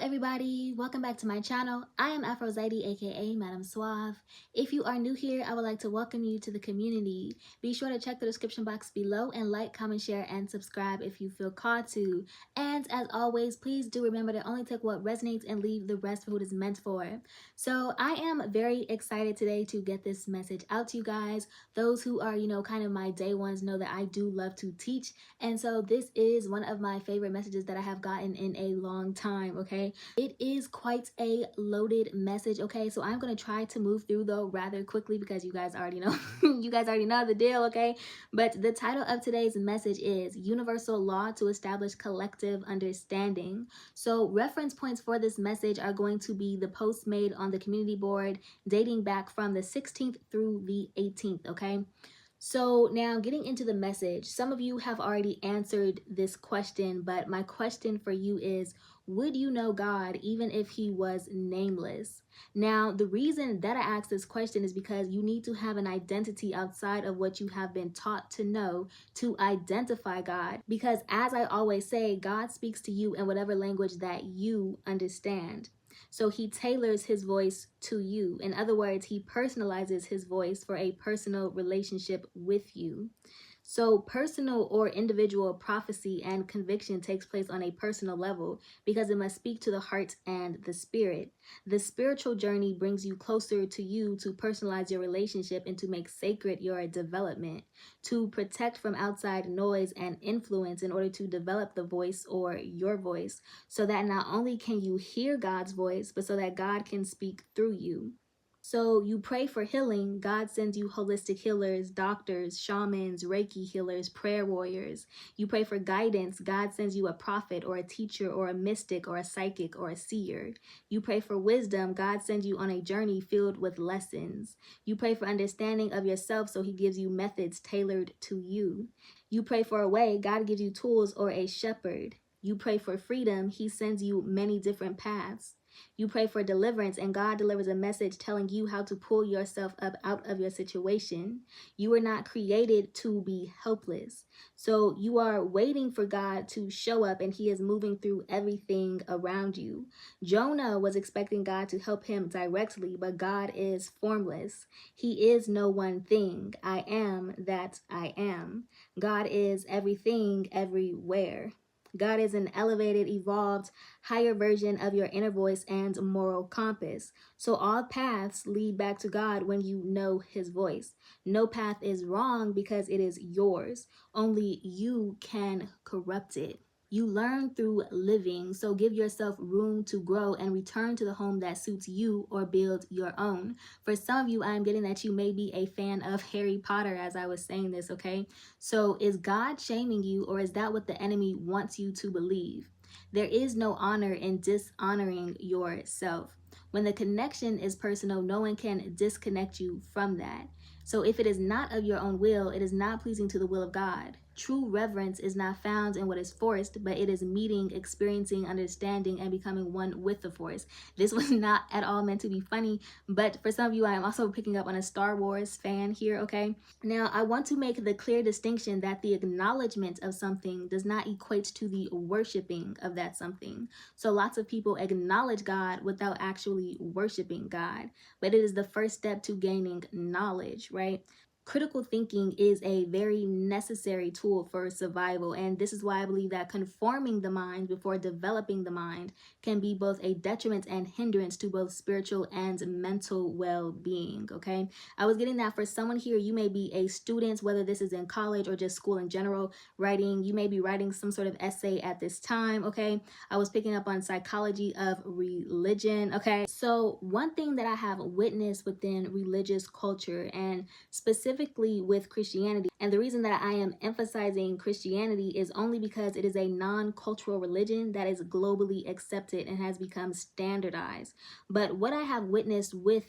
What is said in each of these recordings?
everybody, welcome back to my channel. I am Aphrodite, aka Madam Suave. If you are new here, I would like to welcome you to the community. Be sure to check the description box below and like, comment, share, and subscribe if you feel called to. And as always, please do remember to only take what resonates and leave the rest for who it is meant for. So I am very excited today to get this message out to you guys. Those who are, kind of my day ones know that I do love to teach. And so this is one of my favorite messages that I have gotten in a long time, okay? It is quite a loaded message, okay? So I'm going to try to move through though rather quickly because you guys already know, you guys already know the deal, okay? But the title of today's message is Universal Law to Establish Collective Understanding. So reference points for this message are going to be the post made on the community board dating back from the 16th through the 18th, okay? So now getting into the message, some of you have already answered this question, but my question for you is, would you know God even if he was nameless? Now, the reason that I ask this question is because you need to have an identity outside of what you have been taught to know to identify God. Because as I always say, God speaks to you in whatever language that you understand. So he tailors his voice to you. In other words, he personalizes his voice for a personal relationship with you. So personal or individual prophecy and conviction takes place on a personal level because it must speak to the heart and the spirit. The spiritual journey brings you closer to you to personalize your relationship and to make sacred your development, to protect from outside noise and influence in order to develop the voice or your voice, so that not only can you hear God's voice, but so that God can speak through you. So you pray for healing, God sends you holistic healers, doctors, shamans, Reiki healers, prayer warriors. You pray for guidance, God sends you a prophet or a teacher or a mystic or a psychic or a seer. You pray for wisdom, God sends you on a journey filled with lessons. You pray for understanding of yourself, so he gives you methods tailored to you. You pray for a way, God gives you tools or a shepherd. You pray for freedom, he sends you many different paths. You pray for deliverance, and God delivers a message telling you how to pull yourself up out of your situation. You were not created to be helpless. So you are waiting for God to show up, and he is moving through everything around you. Jonah was expecting God to help him directly, but God is formless. He is no one thing. I am that I am. God is everything everywhere. God is an elevated, evolved, higher version of your inner voice and moral compass. So all paths lead back to God when you know his voice. No path is wrong because it is yours. Only you can corrupt it. You learn through living, so give yourself room to grow and return to the home that suits you or build your own. For some of you, I'm getting that you may be a fan of Harry Potter as I was saying this, okay? So is God shaming you, or is that what the enemy wants you to believe? There is no honor in dishonoring yourself. When the connection is personal, no one can disconnect you from that. So if it is not of your own will, it is not pleasing to the will of God. True reverence is not found in what is forced, but it is meeting, experiencing, understanding, and becoming one with the force. This was not at all meant to be funny, but for some of you, I am also picking up on a Star Wars fan here, okay? Now, I want to make the clear distinction that the acknowledgement of something does not equate to the worshiping of that something. So lots of people acknowledge God without actually worshiping God, but it is the first step to gaining knowledge, right? Critical thinking is a very necessary tool for survival, and this is why I believe that conforming the mind before developing the mind can be both a detriment and hindrance to both spiritual and mental well-being, okay? I was getting that for someone here, you may be a student, whether this is in college or just school in general, you may be writing some sort of essay at this time, okay? I was picking up on psychology of religion, okay? So one thing that I have witnessed within religious culture, and specifically with Christianity, and the reason that I am emphasizing Christianity is only because it is a non-cultural religion that is globally accepted and has become standardized. But what I have witnessed with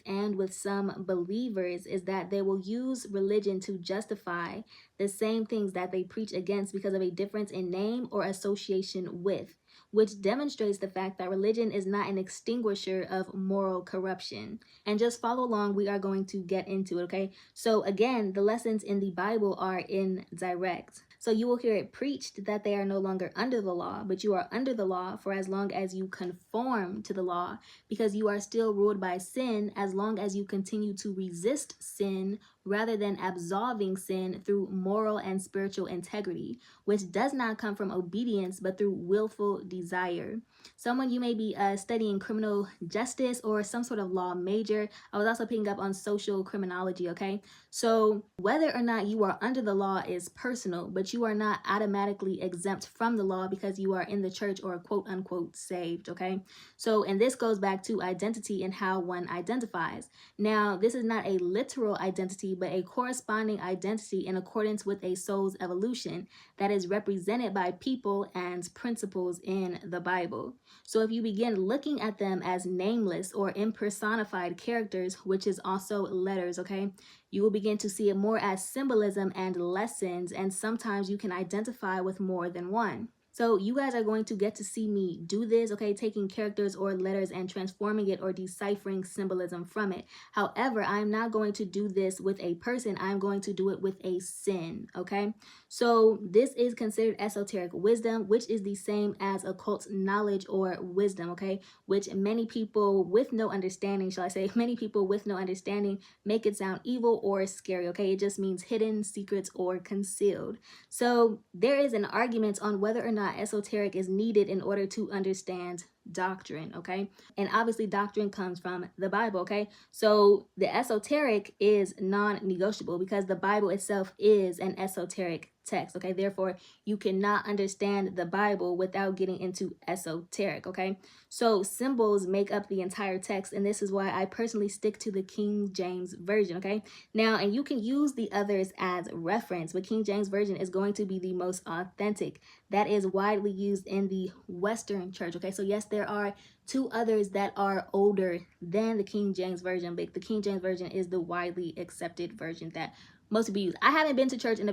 some believers is that they will use religion to justify the same things that they preach against because of a difference in name or association with, which demonstrates the fact that religion is not an extinguisher of moral corruption. And just follow along, we are going to get into it, okay? So again, the lessons in the Bible are indirect. So you will hear it preached that they are no longer under the law, but you are under the law for as long as you conform to the law, because you are still ruled by sin as long as you continue to resist sin rather than absolving sin through moral and spiritual integrity, which does not come from obedience but through willful desire. Someone, you may be studying criminal justice or some sort of law major. I was also picking up on social criminology, okay? So whether or not you are under the law is personal, but you are not automatically exempt from the law because you are in the church or quote unquote saved, okay? So, and this goes back to identity and how one identifies. Now, this is not a literal identity, but a corresponding identity in accordance with a soul's evolution that is represented by people and principles in the Bible. So if you begin looking at them as nameless or impersonified characters, which is also letters, okay, you will begin to see it more as symbolism and lessons, and sometimes you can identify with more than one. So you guys are going to get to see me do this, okay, taking characters or letters and transforming it or deciphering symbolism from it. However, I'm not going to do this with a person. I'm going to do it with a sin, okay? So this is considered esoteric wisdom, which is the same as occult knowledge or wisdom, okay? Which many people with no understanding, shall I say, many people with no understanding make it sound evil or scary, okay? It just means hidden, secrets, or concealed. So there is an argument on whether or not esoteric is needed in order to understand doctrine, okay? And obviously doctrine comes from the Bible, okay? So the esoteric is non-negotiable because the Bible itself is an esoteric text, okay? Therefore, you cannot understand the Bible without getting into esoteric, okay? So symbols make up the entire text, and this is why I personally stick to the King James Version, okay? Now, and you can use the others as reference, but King James Version is going to be the most authentic. That is widely used in the Western church, okay? So yes, there are two others that are older than the King James Version, but the King James Version is the widely accepted version that most people use. I haven't been to church in a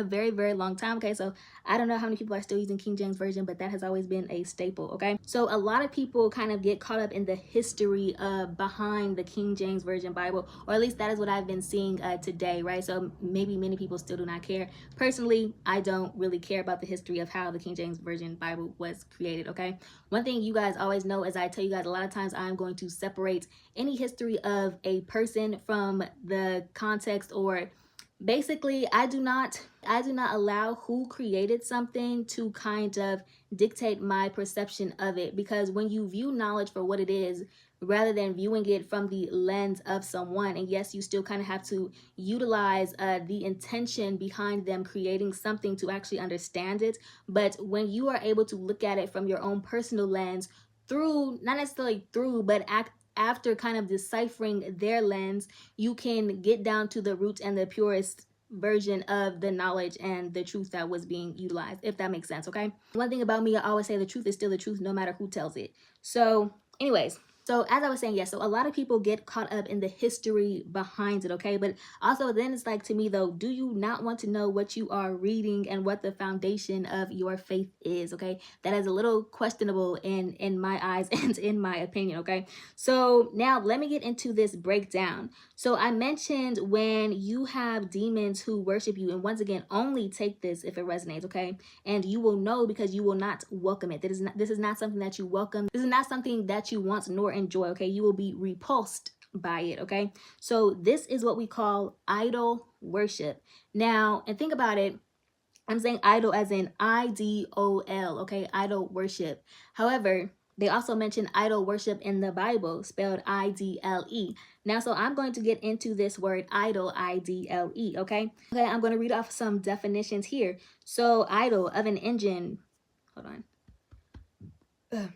very long time, okay? So I don't know how many people are still using King James Version, but that has always been a staple, okay? So a lot of people kind of get caught up in the history behind the King James Version Bible, or at least that is what I've been seeing today, right? So maybe many people still do not care. Personally, I don't really care about the history of how the King James Version Bible was created, okay? One thing you guys always know is I tell you guys a lot of times I'm going to separate any history of a person from the context, or basically I do not allow who created something to kind of dictate my perception of it, because when you view knowledge for what it is rather than viewing it from the lens of someone, and yes, you still kind of have to utilize the intention behind them creating something to actually understand it, but when you are able to look at it from your own personal lens through, not necessarily through, but after kind of deciphering their lens, you can get down to the root and the purest version of the knowledge and the truth that was being utilized, if that makes sense, okay? One thing about me, I always say the truth is still the truth no matter who tells it. So anyways, so as I was saying, yes, so a lot of people get caught up in the history behind it, okay? But also then it's like, to me though, do you not want to know what you are reading and what the foundation of your faith is, okay? That is a little questionable in my eyes and in my opinion, okay? So now let me get into this breakdown. So I mentioned when you have demons who worship you, and once again, only take this if it resonates, okay? And you will know because you will not welcome it. This is not something that you welcome. This is not something that you want nor enjoy, okay? You will be repulsed by it, okay? So this is what we call idol worship. Now, and think about it, I'm saying idol as in I-D-O-L, okay? Idol worship. However, they also mention idol worship in the Bible, spelled I-D-L-E. Now, so I'm going to get into this word idol, I-D-L-E, okay? Okay, I'm going to read off some definitions here. So, idol of an engine, hold on.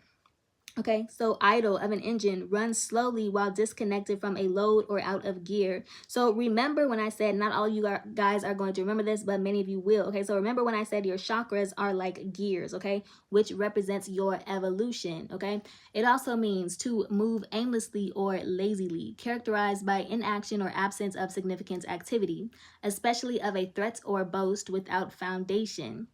Okay, so idle of an engine runs slowly while disconnected from a load or out of gear. So remember when I said, not all you guys are going to remember this, but many of you will. Okay, so remember when I said your chakras are like gears, okay, which represents your evolution, okay? It also means to move aimlessly or lazily, characterized by inaction or absence of significant activity, especially of a threat or boast without foundation.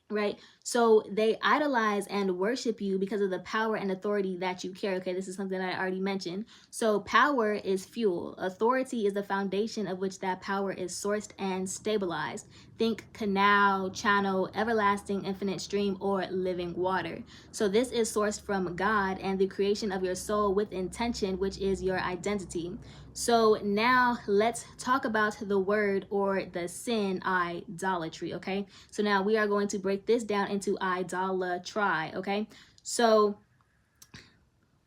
Right. So they idolize and worship you because of the power and authority that you carry. Okay, this is something that I already mentioned. So power is fuel. Authority is the foundation of which that power is sourced and stabilized. Think canal, channel, everlasting, infinite stream, or living water. So this is sourced from God and the creation of your soul with intention, which is your identity. So now let's talk about the word or the sin idolatry, okay? So now we are going to break this down into idolatry, okay? So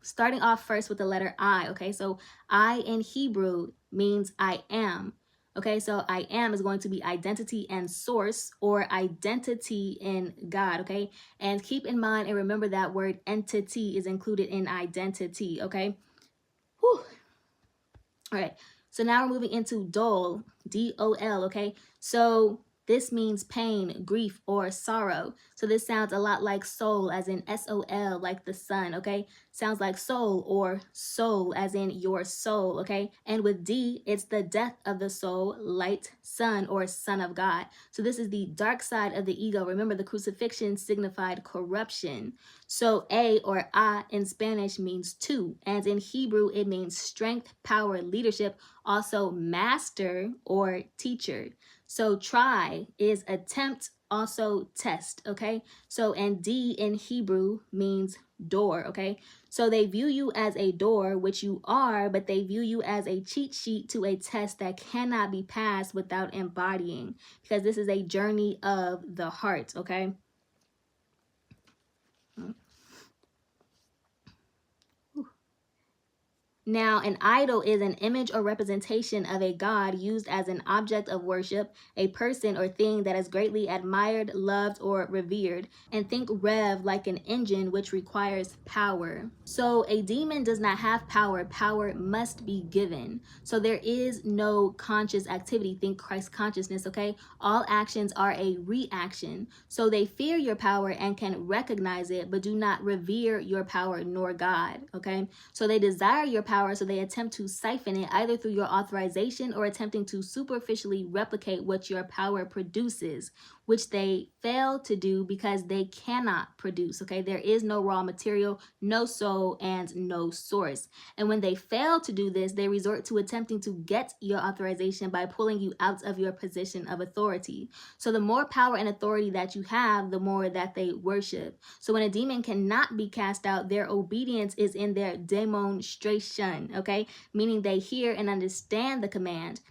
starting off first with the letter I, okay? So I in Hebrew means I am. Okay, so I am is going to be identity and source, or identity in God, okay? And keep in mind and remember that word entity is included in identity, okay? Whew. All right, so now we're moving into dol, D-O-L, okay? So this means pain, grief, or sorrow. So this sounds a lot like soul, as in S-O-L, like the sun, okay? Sounds like soul, or soul, as in your soul, okay? And with D, it's the death of the soul, light, sun, or son of God. So this is the dark side of the ego. Remember, the crucifixion signified corruption. So A, or A in Spanish, means two, and in Hebrew it means strength, power, leadership, also master or teacher. So try is attempt, also test, okay? So and D in Hebrew means door, okay? So they view you as a door, which you are, but they view you as a cheat sheet to a test that cannot be passed without embodying, because this is a journey of the heart, okay? Now, an idol is an image or representation of a god used as an object of worship, a person or thing that is greatly admired, loved, or revered. And think rev like an engine, which requires power. So a demon does not have power. Power must be given. So there is no conscious activity. Think Christ consciousness, okay? All actions are a reaction. So they fear your power and can recognize it, but do not revere your power nor God, okay? So they desire your power, so they attempt to siphon it either through your authorization or attempting to superficially replicate what your power produces, which they fail to do because they cannot produce, okay? There is no raw material, no soul, and no source. And when they fail to do this, they resort to attempting to get your authorization by pulling you out of your position of authority. So the more power and authority that you have, the more that they worship. So when a demon cannot be cast out, their obedience is in their demonstration, okay? Meaning they hear and understand the command.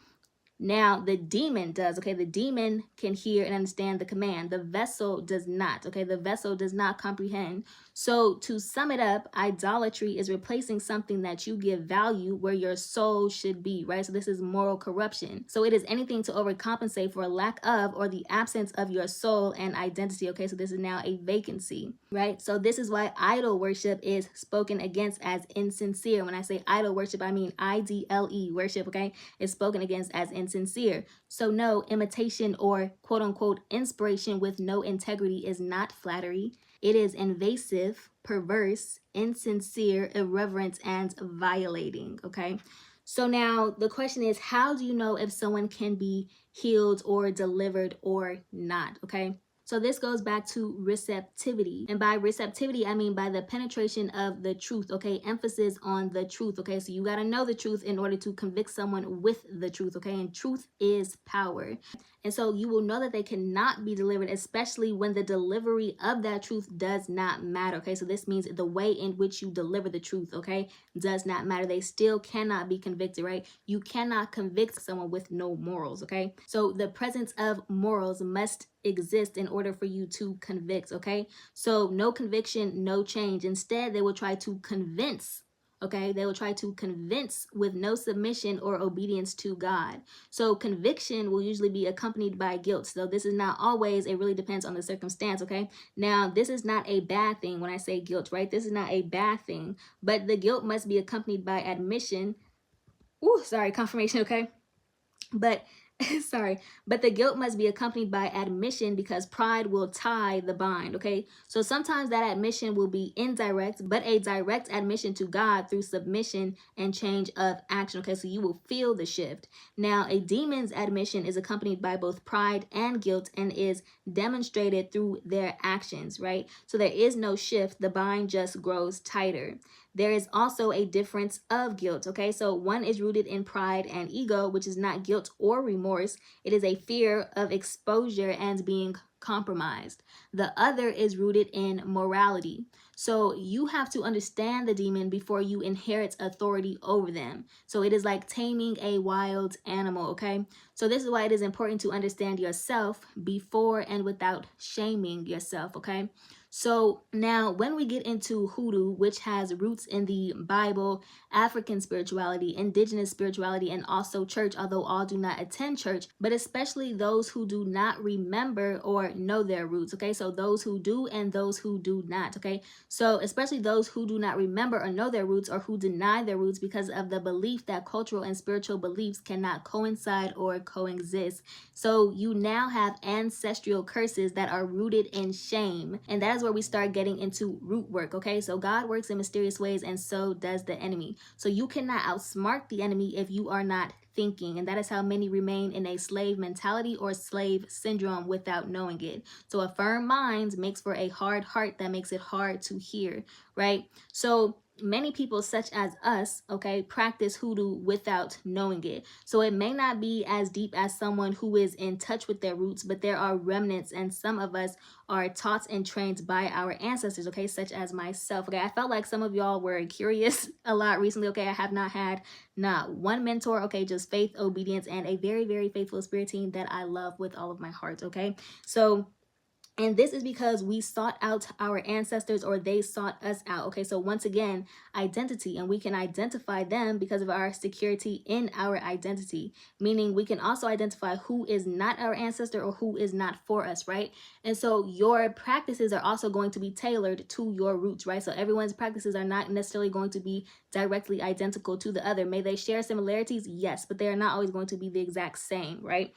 Now, the demon does, okay? The demon can hear and understand the command. The vessel does not, okay? The vessel does not comprehend. So to sum it up, idolatry is replacing something that you give value where your soul should be, right? So this is moral corruption. So it is anything to overcompensate for a lack of or the absence of your soul and identity, okay? So this is now a vacancy, right? So this is why idol worship is spoken against as insincere. When I say idol worship, I mean I-D-L-E, worship, okay? Is spoken against as insincere. So no, imitation or quote unquote inspiration with no integrity is not flattery. It is invasive, perverse, insincere, irreverent, and violating, okay? So now the question is, how do you know if someone can be healed or delivered or not, okay? So this goes back to receptivity. And by receptivity, I mean by the penetration of the truth, okay? Emphasis on the truth, okay? So you got to know the truth in order to convict someone with the truth, okay? And truth is power. And so you will know that they cannot be delivered, especially when the delivery of that truth does not matter, okay? So this means the way in which you deliver the truth, okay, does not matter. They still cannot be convicted, right? You cannot convict someone with no morals, okay? So the presence of morals must exist in order for you to convict, okay? So no conviction, no change. Instead, they will try to convince, okay? They will try to convince with no submission or obedience to God. So conviction will usually be accompanied by guilt. So this is not always, it really depends on the circumstance, okay? Now, this is not a bad thing when I say guilt, right? This is not a bad thing, but the guilt must be accompanied by admission. Confirmation, okay? But sorry, but the guilt must be accompanied by admission because pride will tie the bind, okay? So sometimes that admission will be indirect, but a direct admission to God through submission and change of action, okay? So you will feel the shift. Now, a demon's admission is accompanied by both pride and guilt and is demonstrated through their actions, right? So there is no shift, the bind just grows tighter. There is also a difference of guilt, okay? So one is rooted in pride and ego, which is not guilt or remorse. It is a fear of exposure and being compromised. The other is rooted in morality. So you have to understand the demon before you inherit authority over them. So it is like taming a wild animal, okay? So this is why it is important to understand yourself before and without shaming yourself, okay? So now when we get into hoodoo, which has roots in the Bible, African spirituality, indigenous spirituality, and also church, although all do not attend church, but especially those who do not remember or know their roots, okay? So those who do and those who do not, okay? So especially those who do not remember or know their roots or who deny their roots because of the belief that cultural and spiritual beliefs cannot coincide or coexist. So you now have ancestral curses that are rooted in shame, and that is where we start getting into root work, okay? So God works in mysterious ways, and so does the enemy. So you cannot outsmart the enemy if you are not thinking, and that is how many remain in a slave mentality or slave syndrome without knowing it. So a firm mind makes for a hard heart that makes it hard to hear, right? So many people such as us, okay, practice hoodoo without knowing it. So it may not be as deep as someone who is in touch with their roots, but there are remnants, and some of us are taught and trained by our ancestors, okay, such as myself. Okay, I felt like some of y'all were curious a lot recently. Okay, I have not had not one mentor, okay, just faith, obedience, and a very, very faithful spirit team that I love with all of my heart, okay? So and this is because we sought out our ancestors or they sought us out. Okay, so once again, identity, and we can identify them because of our security in our identity, meaning we can also identify who is not our ancestor or who is not for us, right? And so your practices are also going to be tailored to your roots, right? So everyone's practices are not necessarily going to be directly identical to the other. May they share similarities? Yes, but they are not always going to be the exact same, right?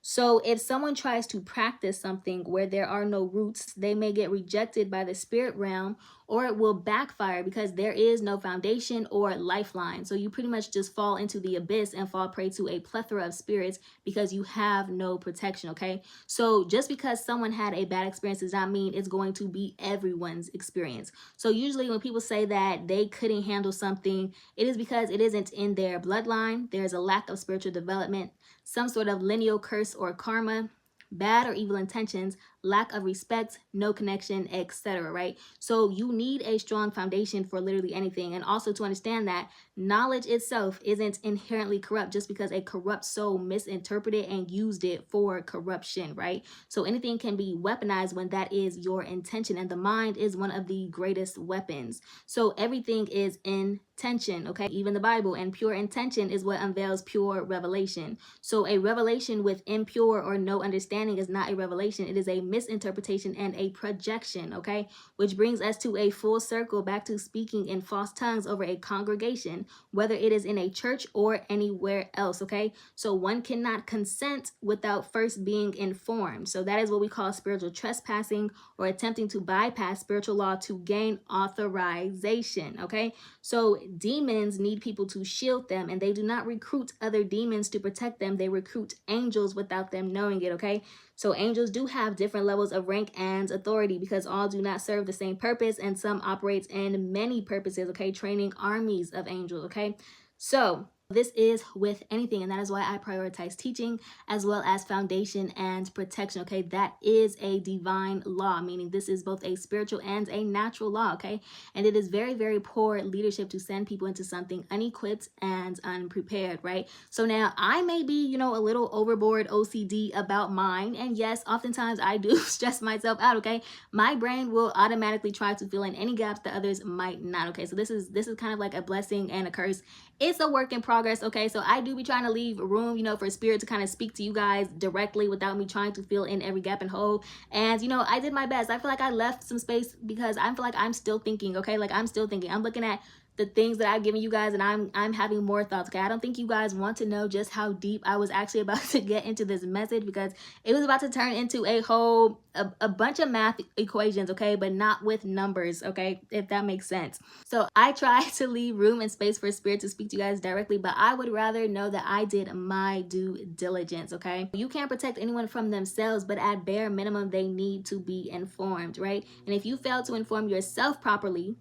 So if someone tries to practice something where there are no roots, they may get rejected by the spirit realm, or it will backfire because there is no foundation or lifeline. So you pretty much just fall into the abyss and fall prey to a plethora of spirits because you have no protection, okay? So just because someone had a bad experience does not mean it's going to be everyone's experience. So usually when people say that they couldn't handle something, it is because it isn't in their bloodline. There's a lack of spiritual development, some sort of lineal curse or karma, bad or evil intentions, lack of respect, no connection, etc., right? So you need a strong foundation for literally anything. And also to understand that knowledge itself isn't inherently corrupt just because a corrupt soul misinterpreted and used it for corruption, right? So anything can be weaponized when that is your intention, and the mind is one of the greatest weapons. So everything is intention, okay? Even the Bible, and pure intention is what unveils pure revelation. So a revelation with impure or no understanding is not a revelation. It is a misinterpretation and a projection, okay? Which brings us to a full circle back to speaking in false tongues over a congregation, whether it is in a church or anywhere else, okay? So one cannot consent without first being informed. So that is what we call spiritual trespassing, or attempting to bypass spiritual law to gain authorization, okay? So demons need people to shield them, and they do not recruit other demons to protect them. They recruit angels without them knowing it, okay? So angels do have different levels of rank and authority because all do not serve the same purpose, and some operate in many purposes, okay? Training armies of angels, okay? So this is with anything, and that is why I prioritize teaching as well as foundation and protection, okay? That is a divine law, meaning this is both a spiritual and a natural law, okay? And it is very, very poor leadership to send people into something unequipped and unprepared, right? So now I may be, a little overboard OCD about mine, and yes, oftentimes I do stress myself out, okay? My brain will automatically try to fill in any gaps that others might not, okay? So this is kind of like a blessing and a curse. It's a work in progress, okay? So I do be trying to leave room, for spirit to kind of speak to you guys directly without me trying to fill in every gap and hole. And, I did my best. I feel like I left some space because I feel like I'm still thinking, okay? Like I'm still thinking. I'm looking at the things that I've given you guys, and I'm having more thoughts. Okay, I don't think you guys want to know just how deep I was actually about to get into this message, because it was about to turn into a bunch of math equations, okay, but not with numbers, okay, if that makes sense. So I try to leave room and space for Spirit to speak to you guys directly, but I would rather know that I did my due diligence, okay? You can't protect anyone from themselves, but at bare minimum, they need to be informed, right? And if you fail to inform yourself properly,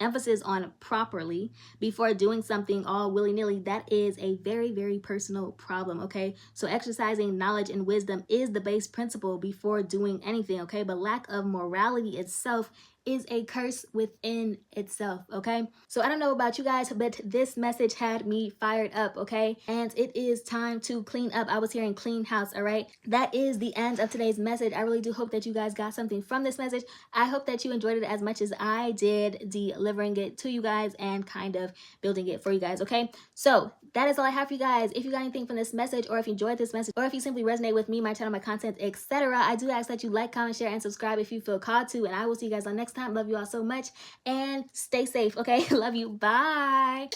emphasis on properly, before doing something all willy-nilly, that is a very, very personal problem, okay? So exercising knowledge and wisdom is the base principle before doing anything, okay? But lack of morality itself is a curse within itself, okay? So I don't know about you guys, but this message had me fired up, okay? And it is time to clean up. I was hearing clean house, all right? That is the end of today's message. I really do hope that you guys got something from this message. I hope that you enjoyed it as much as I did delivering it to you guys and kind of building it for you guys, okay? So that is all I have for you guys. If you got anything from this message, or if you enjoyed this message, or if you simply resonate with me, my channel, my content, etc., I do ask that you like, comment, share, and subscribe if you feel called to, and I will see you guys on next time. Love you all so much, and stay safe, okay? Love you. Bye.